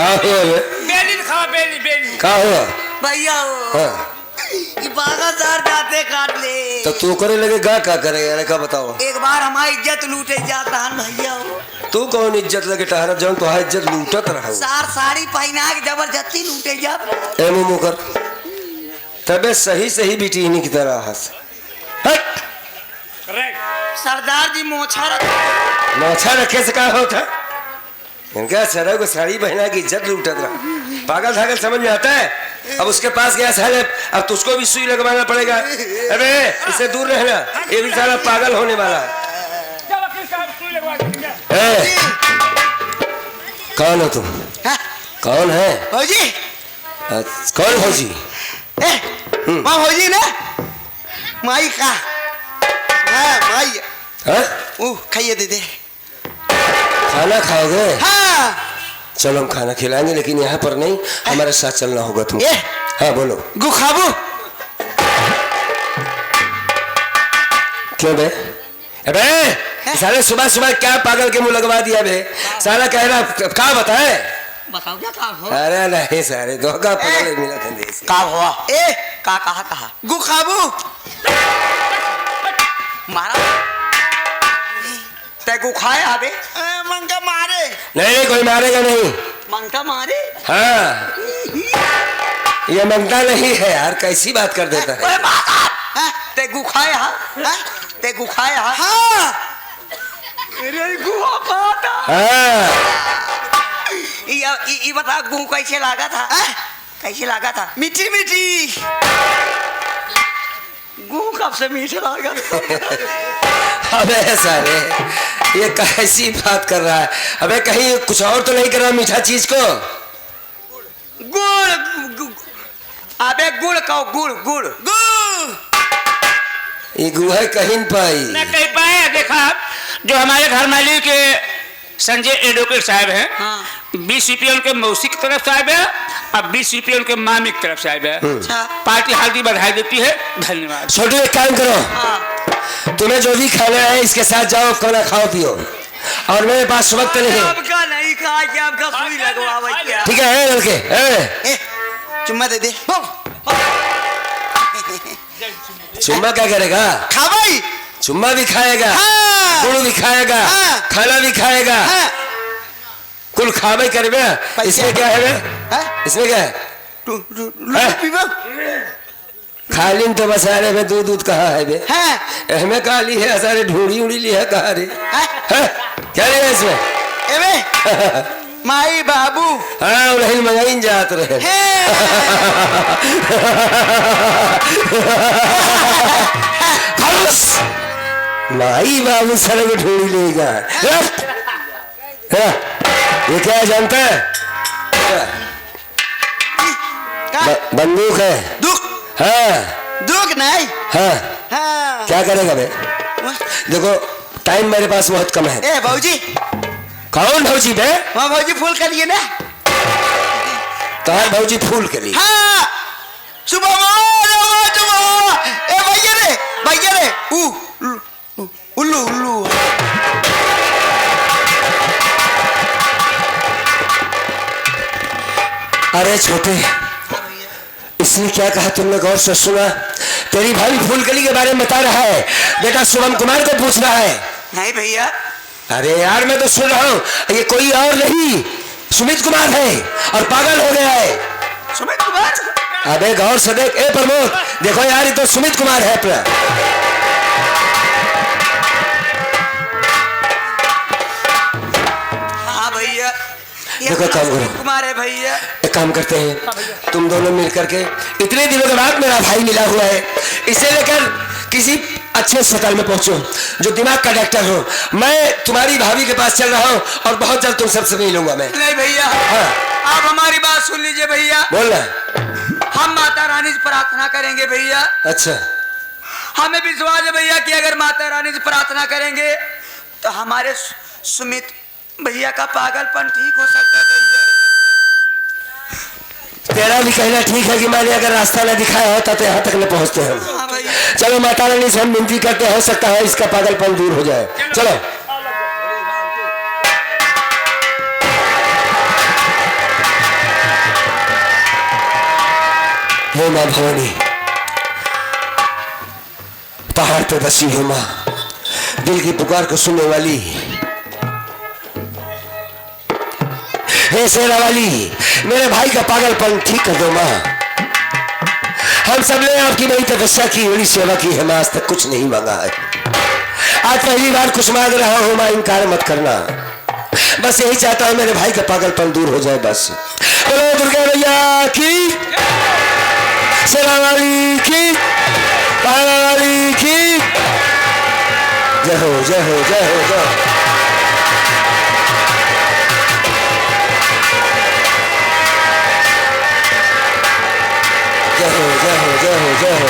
का हो बेली खा बेली बेली का हो भैया हाँ। ये बागा सार जाते काट ले तो तू करे लगे गा का करे यार का बताओ। एक बार हमारी इज्जत लूटे जाता है भैया तू कौन इज्जत लगे टहरा जाऊं तो इज्जत लूटत रहा सार साड़ी पहना के जबरदस्ती लूटे जाते ए मुंह कर तबे सही सही बेटी इन्हीं की तरह हंस हट सरदार जी मोछा मोछा रखे से का होता इनका सर को साड़ी पहना की इज्जत लूटत रहा पागल धागल समझ में आता है। अब उसके पास गया साले अब तुझको भी सुई लगवाना पड़ेगा। अबे इससे दूर रहना ये भी साला पागल होने वाला है। कौन हो तुम कौन है भौजी कौन भौजी माँ भौजी ना माई का माई खाइए दे दे खाना खाओगे। हाँ चलो हम खाना खिलाएंगे लेकिन यहाँ पर नहीं हमारे साथ चलना होगा तुम। हाँ बोलो गु खाबू क्यों बे अबे साले सुबह सुबह क्या पागल के मुंह लगवा दिया बे साला कह रहा क्या बताए बताओ क्या काम हो। अरे नहीं सारे धोखा पागल मिला था काम हुआ का कहा गु खाबू मारा ते गु खाए आबे मंगा मारे नहीं कोई मारेगा नहीं मंगता मारे। हाँ ये मंगता नहीं है यार कैसी बात कर देता है। ते गु खाए ते गु खाए हाँ अरे गुआ पाता हाँ ये बता गु कैसे लगा था कैसे लगा था मीठी मीठी गु कब से मीठा लगा अबे सारे ये कैसी बात कर रहा है। अबे कहीं कुछ और तो नहीं कर रहा मीठा चीज को गुड़ अबे गुड़ कहो गुड़ गुड़ गुड़ ये गुहा कहीं पाई न कहीं पाए। देखा जो हमारे घर मालिक के संजय एडवोकेट साहब हैं हाँ। 20 रुपये उनके मौसी की तरफ से आए हैं और 20 रुपये उनके मामी की तरफ से आए हैं। पार्टी हार्दिक बधाई देती है धन्यवाद। छोटू एक काम करो तुम्हें जो भी खाना है इसके साथ जाओ खाना खाओ पियो और मेरे पास वक्त नहीं आपका नहीं कहा कि आपका सुई लगवा क्या ठीक है लड़के चुम्मा दे दे चुम्मा क्या करेगा खा भाई चुम्मा भी खाएगा हाँ। गुड़ भी खाएगा हाँ। खाना भी खाएगा हाँ। कुल खावे करबे इसमें क्या है बे? इसमें क्या है खाली तो बसारे में दूध दूध कहाँ है बे हमें काली है सारे ढूंढी उड़ी ली है कहाँ रे क्या लिया इसमें एवे माई बाबू हाँ नहीं मंगाई जात रहे माई बाबू सर में ढूंढी लेगा ये क्या जानता है बंदूक है दुख हाँ दुख नहीं हाँ हाँ क्या करेगा बे देखो टाइम मेरे पास बहुत कम है। ए भौजी कौन भौजी बे वहाँ भौजी फूल कर लिए ना तुम्हारे भौजी फूल के लिए हाँ सुबह ए भैया रे उल्लू उल्लू अरे छोटे इसने क्या कहा तुमने गौर से सुना तेरी भाभी फूलकली के बारे में बता रहा है बेटा शुभम कुमार को पूछना है। नहीं भैया अरे यार मैं तो सुन रहा हूँ ये कोई और नहीं सुमित कुमार है और पागल हो गया है। सुमित कुमार अबे गौर से देख ए प्रमोद देखो यार ये तो सुमित कुमार है अपना हाँ भैया देखो काम करो कुमार है भैया एक काम करते हैं तुम दोनों मिल करके इतने दिनों के बाद मेरा भाई मिला हुआ है इसे लेकर किसी अच्छे अस्पताल में पहुंचो जो दिमाग का डॉक्टर हो। मैं तुम्हारी भाभी के पास चल रहा हूँ और बहुत जल्द तुम सबसे मिलूंगा मैं। नहीं भैया हाँ। आप हमारी बात सुन लीजिए भैया बोल ना हम माता रानी से प्रार्थना करेंगे भैया। अच्छा हमें विश्वास है भैया कि अगर माता रानी से प्रार्थना करेंगे तो हमारे सुमित भैया का पागलपन ठीक हो सकता है भैया। तेरा भी कहना ठीक है कि मैंने अगर रास्ता न दिखाया होता तो यहाँ तक न पहुँचते हम। हाँ भैया चलो माता रानी से हम विनती करते हो सकता है इसका पागलपन दूर हो जाए। चलो हे माँ भवानी, पहाड़ पे बसी हो माँ, दिल की पुकार को सुनने वाली, हे सेना वाली, मेरे भाई का पागलपन ठीक कर दो माँ। हम सब ने आपकी बड़ी तपस्या की, बड़ी सेवा की है माँ, आज तक कुछ नहीं मांगा है। आज पहली बार कुछ मांग रहा हूं माँ, इनकार मत करना। बस यही चाहता हूं मेरे भाई का पागलपन दूर हो जाए बस। बोलो दुर्गा मैया की, सेना वाली की, पहाड़ वाली की जय हो, जय हो, जय हो, जय हो। जय हो, जय हो, जय हो, जय हो।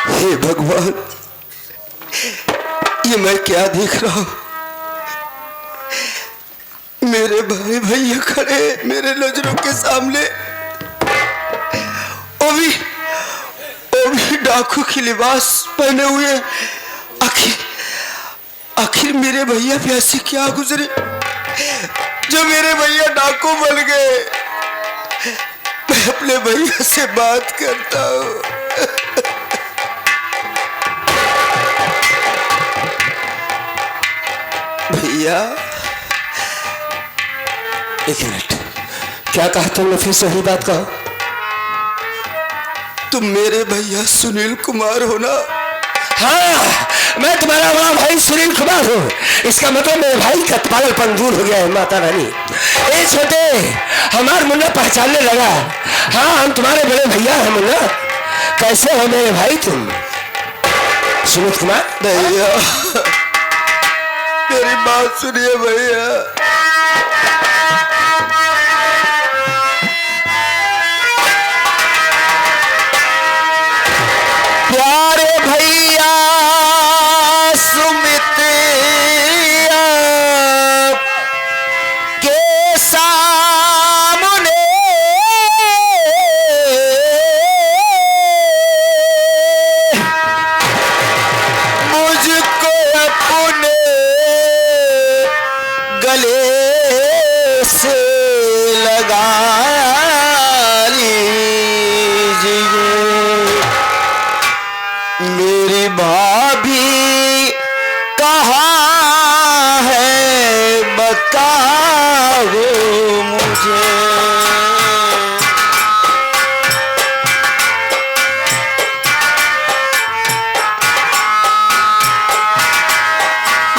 हे भगवान, ये मैं क्या देख रहा हूं? मेरे भाई भैया खड़े मेरे नजरों के सामने, वो भी डाकू की लिबास पहने हुए। आखिर मेरे भैया पे ऐसी क्या गुजरी जो मेरे भैया डाकू बन गए? मैं अपने भैया से बात करता हूं। भैया, एक मिनट, क्या कहा तुमने? फिर सही बात कहो। तुम मेरे भैया सुनील कुमार हो ना? हाँ, मैं तुम्हारा बड़ा भाई सुनील कुमार हूँ। इसका मतलब मेरे भाई का पागलपन दूर हो गया है माता रानी। ए छोटे, हमार मुन्ना पहचानने लगा। हाँ, हम तुम्हारे बड़े भैया हैं मुन्ना। कैसे हो मेरे भाई तुम? सुनील कुमार भैया, मेरी बात सुनिए भैया। प्यारे भैया सुमित के सामने मुझको अपने गले से लगा लीजिए। मेरी भाभी कहाँ है बताओ मुझे।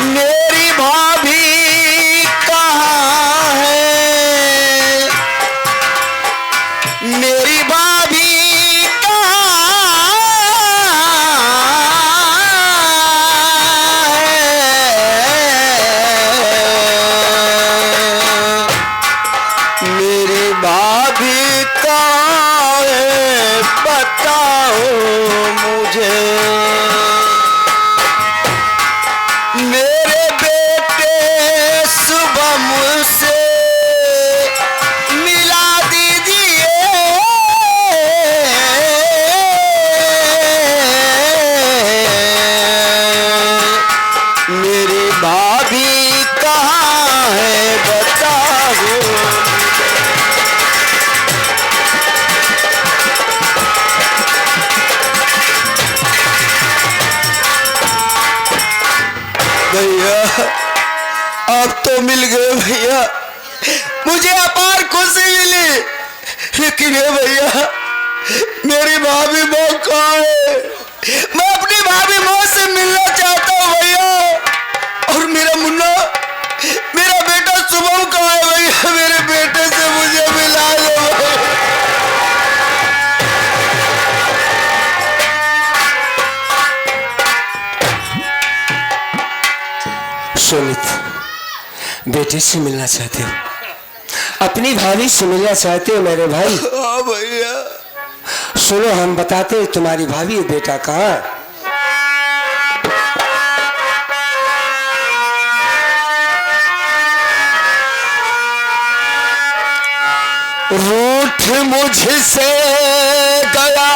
मेरी भाभी कहाँ है? मेरी भाभी आप तो मिल गए भैया, मुझे अपार खुशी मिली। लेकिन ये भैया, मेरी भाभी माँ कहाँ है? मैं अपनी भाभी माँ से मिलना चाहता हूँ भैया। और मेरा मुन्ना, मेरा बेटा शुभम कहाँ है भैया? मेरे बेटे से मुझे मिला दो। सुमित, बेटे से मिलना चाहते हो, अपनी भाभी से मिलना चाहते हो मेरे भाई? हाँ भैया। सुनो, हम बताते हैं तुम्हारी भाभी बेटा कहाँ। रूठ मुझसे गया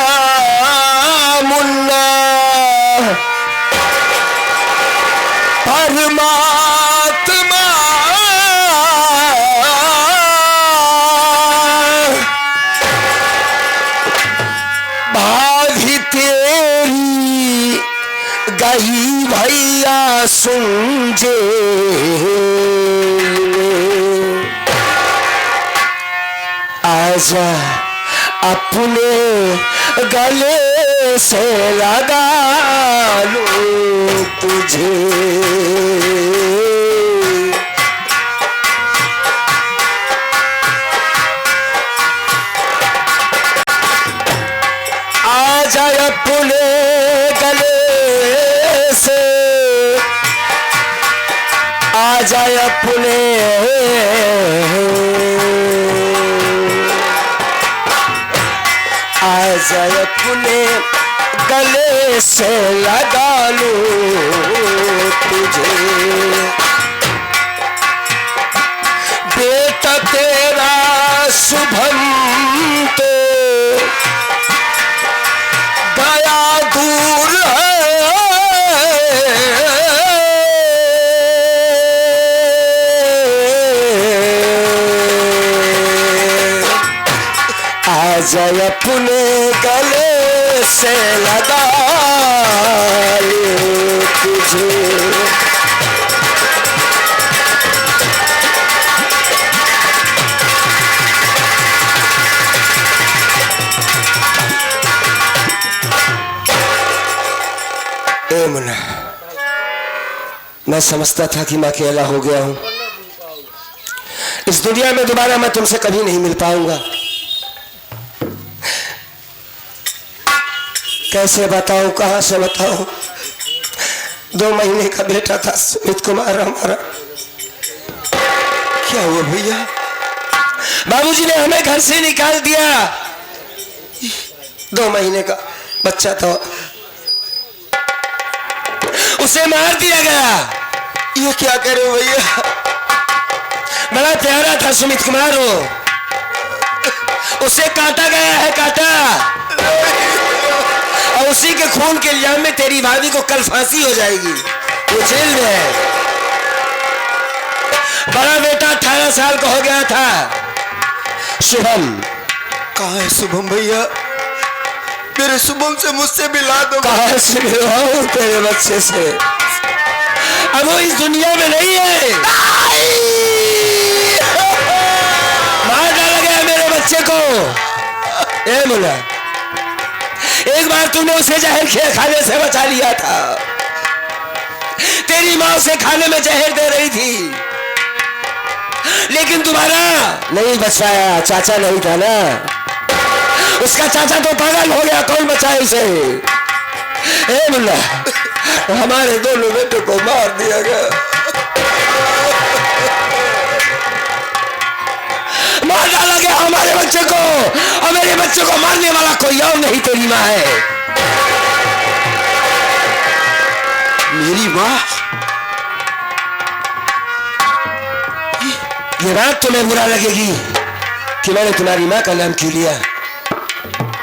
मुन्ना, परमात्मा भाभी तेरी गई भैया सुन जे। आजा अपने गले से लगा लो तुझे, आजा अपने गले से, आजा अपने आजा अपने गले से लगा लो तुझे। बेटा तेरा शुभम तो गया दूर है, आजा अपने गले से लगा ले तुझे। ए मुन्ना, मैं समझता था कि मैं अकेला हो गया हूं, इस दुनिया में दोबारा मैं तुमसे कभी नहीं मिल पाऊंगा। कैसे बताऊं, कहां से बताऊं? 2 महीने का बेटा था सुमित कुमार हमारा। क्या हुआ भैया? बाबूजी ने हमें घर से निकाल दिया। 2 महीने का बच्चा था, उसे मार दिया गया। ये क्या कह रहे हो भैया? बड़ा प्यारा था सुमित कुमार, हो उसे काटा गया है, काटा, और उसी के खून के इल्जाम में तेरी भाभी को कल फांसी हो जाएगी, वो जेल में है। बड़ा बेटा 18 साल का हो गया था शुभम। कहाँ है शुभम भैया? मेरे शुभम से मुझसे मिला दो। कहाँ से मिलवाऊं तेरे बच्चे से? अब वो इस दुनिया में नहीं है। मार डाला गया मेरे बच्चे को। ए मुन्ना, एक बार तूने उसे जहर खाने से बचा लिया था, तेरी माँ उसे खाने में जहर दे रही थी, लेकिन तुम्हारा नहीं बचाया। चाचा नहीं था ना, उसका चाचा तो पागल हो गया, कौन बचाए उसे? ए मुन्ना, हमारे दोनों बेटों को मार दिया गया, मार डाला गया हमारे बच्चे को, और मेरे बच्चे को मारने वाला कोई और नहीं, तेरी माँ है। मेरी माँ? ये बात तुम्हें बुरा लगेगी कि मैंने तुम्हारी माँ का नाम क्यों लिया।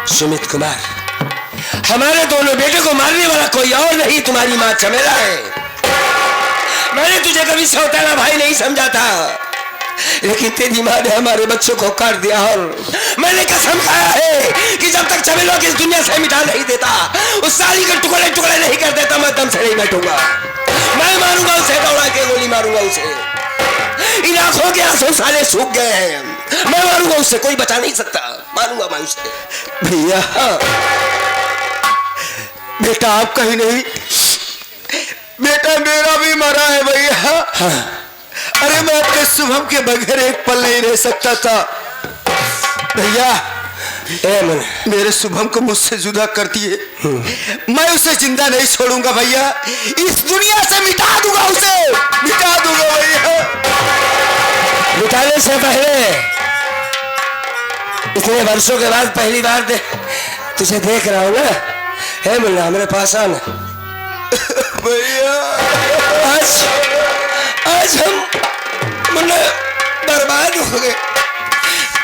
सुमित कुमार, हमारे दोनों बेटे को मारने वाला कोई और नहीं, तुम्हारी माँ चमेला है। मैंने तुझे कभी सौतेला भाई नहीं समझा था, लेकिन तेरी माँ ने हमारे बच्चों को काट दिया, और मैंने कसम खाया है कि जब तक चमेलों की इस दुनिया से मिटा नहीं देता, उस साली के टुकड़े टुकड़े नहीं कर देता, मैं दम से नहीं बैठूंगा। मैं मारूंगा उसे, दौड़ा के गोली मारूंगा उसे। इन आंखों के आंसू साले सूख गए हैं, मैं मारूंगा उसे, कोई बचा नहीं सकता, मारूंगा मैं उसे। भैया, बेटा आपका ही नहीं, बेटा मेरा भी मरा है भैया। हाँ। अरे मैं अपने शुभम के बगैर एक पल नहीं रह सकता था भैया। मेरे शुभम को मुझसे जुदा कर दिए, मैं उसे जिंदा नहीं छोड़ूंगा भैया। इस दुनिया से मिटा दूंगा, उसे मिटा दूंगा भैया। मिटाने से पहले इतने वर्षों के बाद पहली बार तुझे देख रहा हूं ना। है मुन्ना, मेरे पास आना भैया। आज हम मुन्ना बर्बाद हो गए।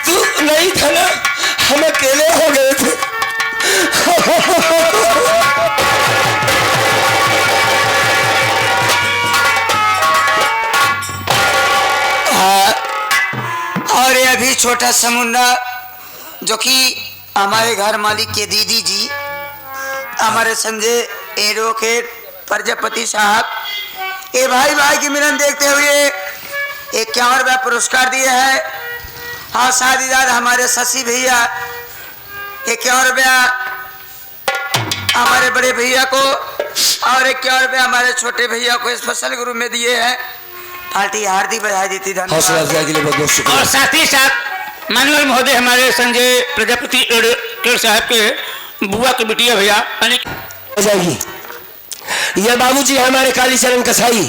तू नहीं था ना, हम अकेले हो गए थे। और ये अभी छोटा सा मुन्ना जो कि हमारे घर मालिक के दीदी जी हमारे संजय एडवोकेट प्रजापति साहब, ये भाई भाई की मिलन देखते हुए 51वां पुरस्कार दिए हैं। हाँ, शादीदार हमारे शशि भैया 51वां हमारे बड़े भैया को और 51वां हमारे छोटे भैया को स्पेशल ग्रुप में दिए हैं। पार्टी हार्दिक बधाई देती, हौसला अफजाई के लिए बहुत बहुत शुक्रिया। और साथ ही साथ माननीय महोदय हमारे संजय प्रजापति एडवोकेट साहब के बुआ के बिटिया भैया हो जाएगी। ये बाबूजी हमारे कालीचरण कसाई,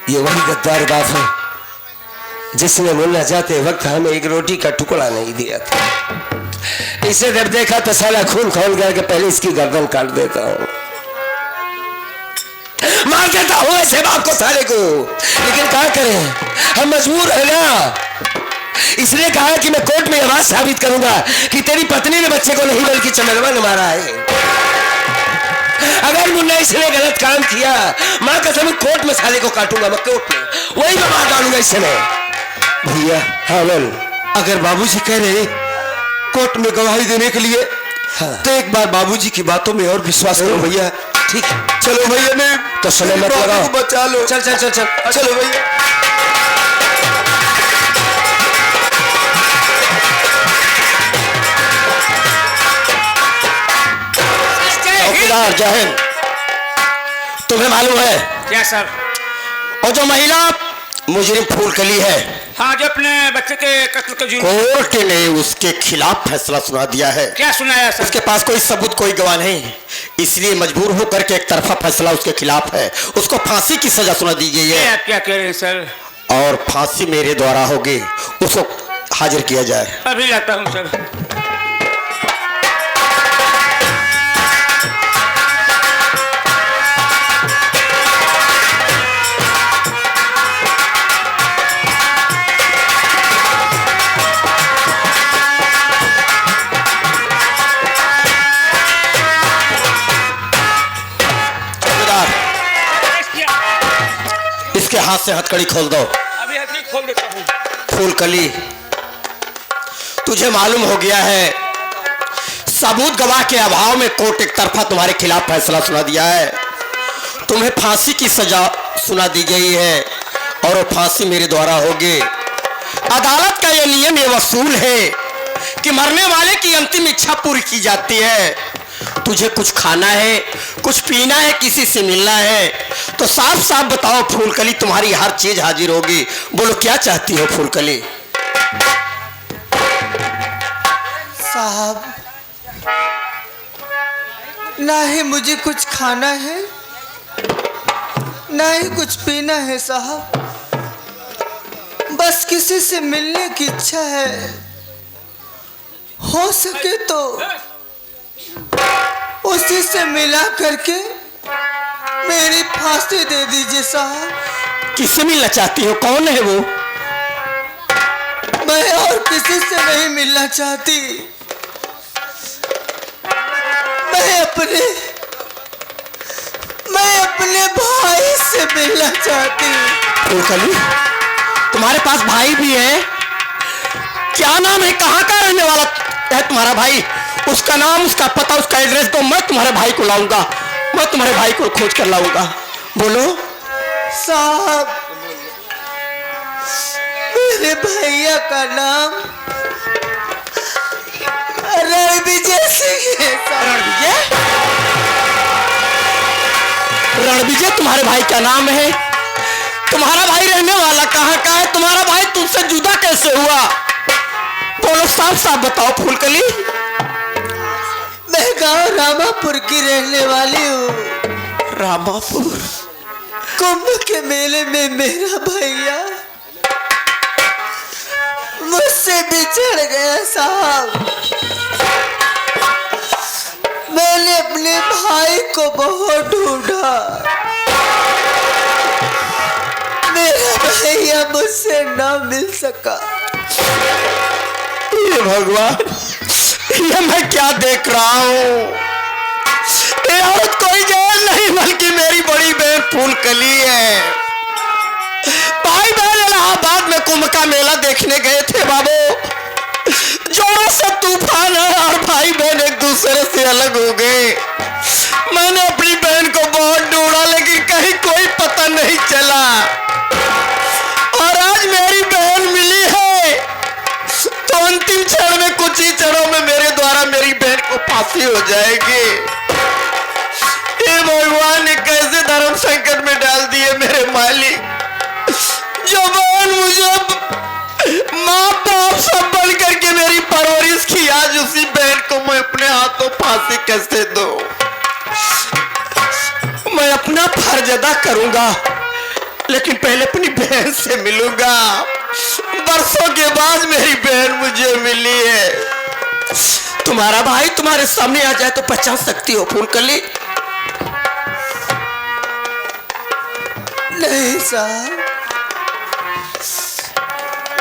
ये वही गद्दार बाप है जिसने मुन्ना जाते वक्त हमें एक रोटी का टुकड़ा नहीं दिया था। इसे जब देखा तो साला खून खोल गया कि पहले इसकी गर्दन काट देता हूं, मार देता हूं ऐसे बाप को साले को। लेकिन क्या करें, हम मजबूर है ना। इसने कहा कि मैं कोर्ट में आवाज साबित करूंगा कि तेरी पत्नी ने बच्चे को नहीं बल्कि चंद्रमा ने मारा है। अगर मुन्ना इसने गलत काम किया, मां कसम कोर्ट में साले को काटूंगा, मैं कोर्ट में वही मैं मार डालूंगा इसे मैं। भैया हाँ बोल। अगर बाबूजी कह रहे कोर्ट में गवाही देने के लिए, हाँ। तो एक बार बाबूजी की बातों में और विश्वास करो भैया। ठीक है, चलो भैया, ने तो समय मत लगाओ, बचा लो। चल चल चल चल चलो भैया। चौकीदार जय हिंद। तुम्हें मालूम है क्या सर? और जो महिला मुजरिम फूलकली है, हाँ, जो अपने बच्चे के कत्ल के जुर्म। कोर्ट ने उसके खिलाफ फैसला सुना दिया है। क्या सुनाया सर? उसके पास कोई सबूत कोई गवाह नहीं, इसलिए मजबूर होकर के एक तरफा फैसला उसके खिलाफ है। उसको फांसी की सजा सुना दी गई है। आप क्या कह रहे हैं सर? और फांसी मेरे द्वारा होगी, उसको हाजिर किया जाए। अभी लाता हूँ सर। इसके हाथ से हथकड़ी खोल दो। अभी हथकड़ी खोल देता हूँ। फूलकली, तुझे मालूम हो गया है सबूत गवाह के अभाव में कोर्ट एक तरफा तुम्हारे खिलाफ फैसला सुना दिया है। तुम्हें फांसी की सजा सुना दी गई है और वो फांसी मेरे द्वारा होगी। अदालत का यह नियम ये वसूल है कि मरने वाले की अंतिम इच्छा पूरी की जाती है। तुझे कुछ खाना है, कुछ पीना है, किसी से मिलना है, तो साफ साफ बताओ फूलकली, तुम्हारी हर चीज हाजिर होगी। बोलो क्या चाहती हो फूलकली? साहब, ना ही मुझे कुछ खाना है ना ही कुछ पीना है साहब, बस किसी से मिलने की इच्छा है। हो सके तो उसी से मिला करके मेरी फांसी दे दीजिए साहब। किससे मिलना चाहती हो? कौन है वो? मैं और किसी से नहीं मिलना चाहती, मैं अपने भाई से मिलना चाहती हूँ। फूलकली, तुम्हारे पास भाई भी है? क्या नाम है, कहाँ का रहने वाला है तुम्हारा भाई? उसका नाम, उसका पता, उसका एड्रेस दो, मैं तुम्हारे भाई को लाऊंगा, मैं तुम्हारे भाई को खोज कर लाऊंगा। बोलो साहब, मेरे भैया का नाम रणविजय सिंह है। रणविजय तुम्हारे भाई का नाम है? तुम्हारा भाई रहने वाला कहाँ का है? तुम्हारा भाई तुमसे जुदा कैसे हुआ? बोलो, साफ साफ बताओ फूलकली। मैं गांव रामापुर की रहने वाली हूँ। रामापुर? कुंभ के मेले में मेरा भैया मुझसे बिछड़ गया साहब। मैंने अपने भाई को बहुत ढूंढा, मेरा भैया मुझसे ना मिल सका। ये भगवान, ये मैं क्या देख रहा हूँ? ये औरत कोई जान नहीं बल्कि मेरी बड़ी बहन फूलकली है। भाई बहन इलाहाबाद में कुंभ का मेला देखने गए थे बाबू। जोरों से तूफान है और भाई बहन एक दूसरे से अलग हो गए। मैंने अपनी बहन को बहुत ढूंढा लेकिन कहीं कोई पता नहीं चला, और आज मेरी बहन मिली है तो अंतिम क्षण में कुछ ही क्षणों में मेरे द्वारा मेरी बहन को फांसी हो जाएगी। ये भगवान ने कैसे धर्म संकट में डाल दिए मेरे मालिक। जो बहन मुझे माँ बाप सब बन करके मेरी परवरिश की, आज उसी बहन को मैं अपने हाथों फांसी कैसे दूं? मैं अपना फर्ज अदा करूंगा लेकिन पहले अपनी बहन से मिलूंगा। बरसों के बाद मेरी बहन मुझे मिली है। तुम्हारा भाई तुम्हारे सामने आ जाए तो पहचान सकती हो फूलकली? नहीं साहब,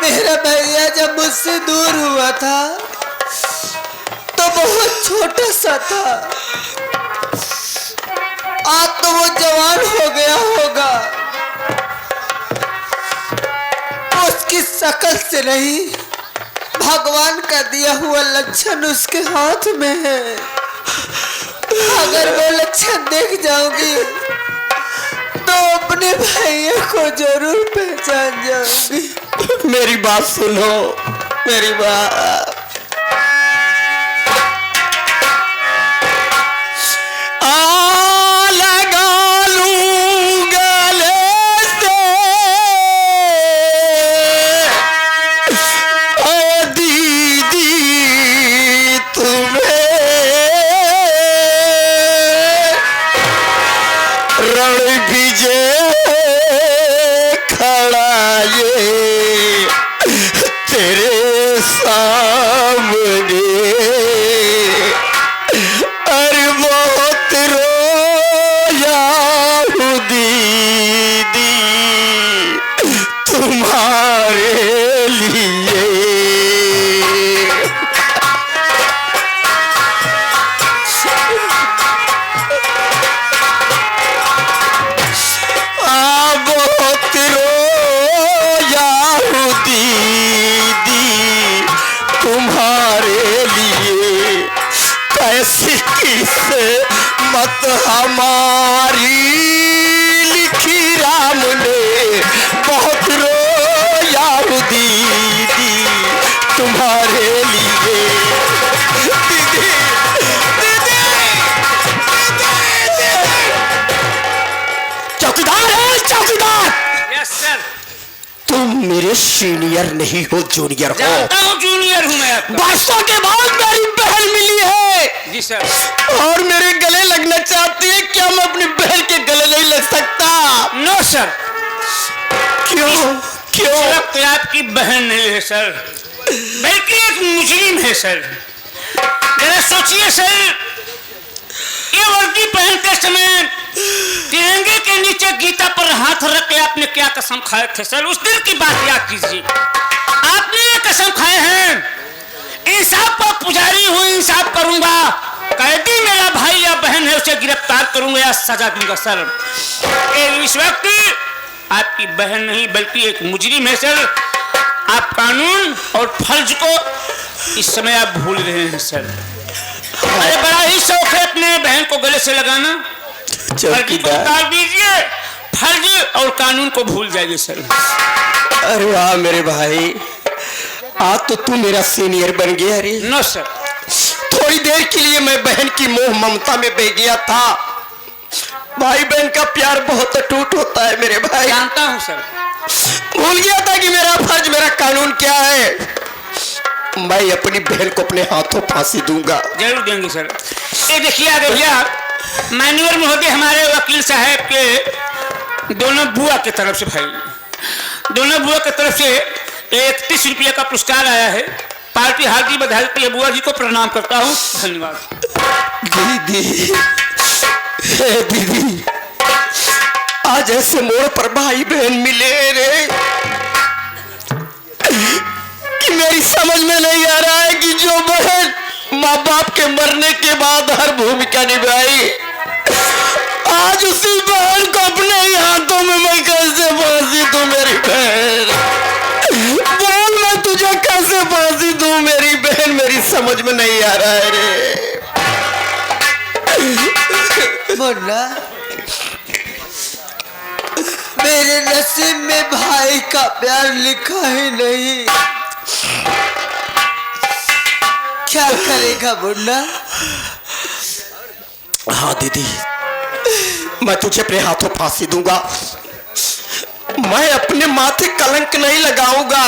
मेरा भैया जब मुझसे दूर हुआ था तो बहुत छोटा सा था। आज तो वो जवान हो गया होगा। उसकी शक्ल से नहीं, भगवान का दिया हुआ लक्षण उसके हाथ में है। अगर वो लक्षण देख जाऊंगी तो अपने भैया को जरूर पहचान जाऊंगी। मेरी बात सुनो, मेरी बात। लगा लूं गले से ओ दीदी तुम्हें, रणविजय खड़ा ये तेरे सामने, अरे बहुत रोया हूँ दीदी तुम्हारे लिए। बहुत रोया हूँ दीदी तुम्हारे लिए, कैसी किस्मत हमारी लिखी राम ने। बहुत रोया हूँ दीदी तुम्हारे लिए। दीदी, दीदी, दीदी। चौकीदार है, चौकीदार। Yes sir. तुम मेरे सीनियर नहीं हो, जूनियर हो। जानता हूँ जूनियर हूँ मैं आपका। बरसों के बाद मेरी बहन मिली है। जी सर। और मेरे गले लगना चाहती है। क्या मैं अपनी बहन के गले नहीं लग सकता? No sir. क्यों? क्यों? इस वक्त आपकी बहन नहीं है सर, बल्कि एक मुजरिम है सर। जरा सोचिए सर, ये वर्दी पहनते समय तिरंगे के नीचे गीता पर हाथ रख के आपने क्या कसम खाए थे सर? उस दिन की बात याद कीजिए। आपने ये कसम खाए हैं, इंसाफ का पुजारी हूँ, इंसाफ करूंगा, कैदी मेरा भाई या बहन है उसे गिरफ्तार करूंगा या सजा दूंगा सर। इस वक्त आपकी बहन नहीं बल्कि एक मुजरिम है सर। आप कानून और फर्ज को इस समय आप भूल रहे हैं सर। अरे बड़ा ही शौक है अपने बहन को गले से लगाना। फर्ज को उतार दीजिए, फर्ज और कानून को भूल जाइए सर। अरे वाह मेरे भाई, आज तो तू मेरा सीनियर बन गया। अरे नो सर। थोड़ी देर के लिए मैं बहन की मोह ममता में बह गया था, भाई बहन का प्यार बहुत अटूट होता है मेरे भाई। जानता हूँ सर। भूल गया था कि मेरा फर्ज, मेरा कानून क्या है। मैं अपनी बहन को अपने हाथों फांसी दूंगा। जरूर देंगे सर। ये देखिए आगे भैया, माननीय महोदय हमारे वकील साहब के दोनों बुआ की तरफ से भाई, दोनों बुआ की तरफ से 31 रुपये का पुरस्कार आया है। पार्टी हार्दिक बधाई देती है। बुआ जी को प्रणाम करता हूँ। धन्यवाद। दीदी, दीदी, आज ऐसे मोड़ पर भाई बहन मिले रे कि मेरी समझ में नहीं आ रहा है कि जो बहन माँ बाप के मरने के बाद हर भूमिका निभाई, आज उसी बहन को अपने ही हाथों में मैं कैसे फांसी दूं। मेरी बहन बोल, मैं तुझे कैसे फांसी दूं मेरी बहन, मेरी समझ में नहीं आ रहा है रे। मुन्ना, मेरे नसीब में भाई का प्यार लिखा ही नहीं। क्या करेगा मुन्ना? हाँ दीदी, मैं तुझे अपने हाथों फांसी दूंगा। मैं अपने माथे कलंक नहीं लगाऊंगा,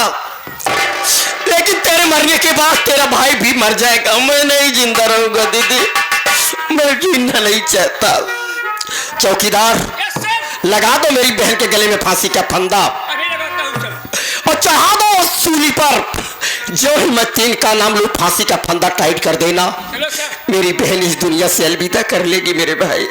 लेकिन तेरे मरने के बाद तेरा भाई भी मर जाएगा। मैं नहीं जिंदा रहूंगा दीदी, मैं जीना नहीं चाहता। चौकीदार, लगा दो मेरी बहन के गले में फांसी का फंदा और चढ़ा दो सूली पर। जो ही मैं 3 का नाम लूं, फांसी का फंदा टाइट कर देना। मेरी बहन इस दुनिया से अलविदा कर लेगी मेरे भाई।